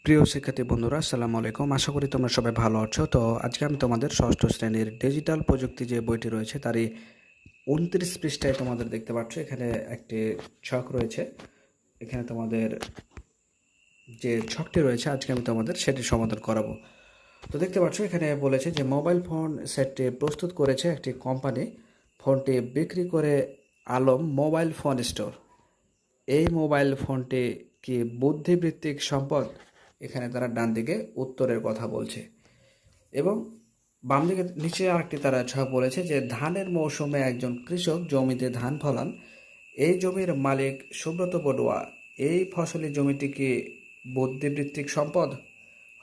প্রিয় শিক্ষার্থী বন্ধুরা, আসসালামু আলাইকুম। আশা করি তোমরা সবাই ভালো আছো। তো আজকে আমি তোমাদের ষষ্ঠ শ্রেণীর ডিজিটাল প্রযুক্তি যে বইটি রয়েছে তারই 29 পৃষ্ঠায় তোমাদের দেখতে পাচ্ছ এখানে একটি ছক রয়েছে। এখানে তোমাদের যে ছকটি রয়েছে আজকে আমি তোমাদের সেটি সমাধান করাবো। তো দেখতে পাচ্ছ এখানে বলেছে যে মোবাইল ফোন সেটটি প্রস্তুত করেছে একটি কোম্পানি। ফোনটি বিক্রি করে আলম মোবাইল ফোন স্টোর। এই মোবাইল ফোনটি কি বুদ্ধিবৃত্তিক সম্পদ? এখানে তারা ডান দিকে উত্তরের কথা বলছে এবং বাম দিকে নিচে আরেকটি তারা ছক বলেছে যে ধানের মৌসুমে একজন কৃষক জমিতে ধান ফলান। এই জমির মালিক সুব্রত বড়ুয়া। এই ফসলি জমিটি কি বুদ্ধিবৃত্তিক সম্পদ?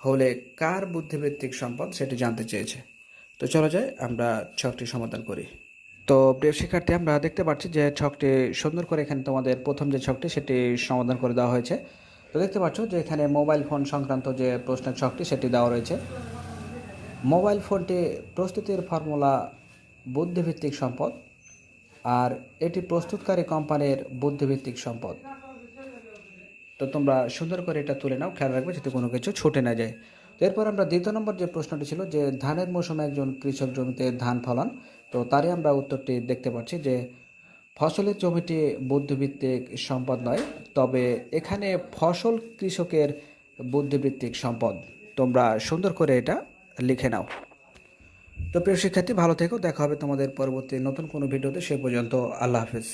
হলে কার বুদ্ধিবৃত্তিক সম্পদ সেটি জানতে চেয়েছে। তো চলো যাই আমরা ছকটি সমাধান করি। তো প্রিয় শিক্ষার্থী, আমরা দেখতে পাচ্ছি যে ছকটি সুন্দর করে এখানে তোমাদের প্রথম যে ছকটি সেটি সমাধান করে দেওয়া হয়েছে। তো দেখতে পাচ্ছ যে এখানে মোবাইল ফোন সংক্রান্ত যে প্রশ্নের ছকটি সেটি দেওয়া রয়েছে। মোবাইল ফোনটি প্রস্তুতির ফর্মুলা বুদ্ধিভিত্তিক সম্পদ, আর এটি প্রস্তুতকারী কোম্পানির বুদ্ধিভিত্তিক সম্পদ। তো তোমরা সুন্দর করে এটা তুলে নাও, খেয়াল রাখবে যাতে কোনো কিছু ছুটে না যায়। তো এরপর আমরা দ্বিতীয় নম্বর যে প্রশ্নটি ছিল যে ধানের মৌসুমে একজন কৃষক জমিতে ধান ফলান, তো তারই আমরা উত্তরটি দেখতে পাচ্ছি যে ফসলের জমিটি বুদ্ধিভিত্তিক সম্পদ নয়, তবে এখানে ফসল কৃষকের বুদ্ধিভিত্তিক সম্পদ। তোমরা সুন্দর করে এটা লিখে নাও। তো প্রিয় শিক্ষার্থী, ভালো থেকো, দেখা হবে তোমাদের পরবর্তী নতুন কোনো ভিডিওতে। সে পর্যন্ত আল্লাহ হাফেজ।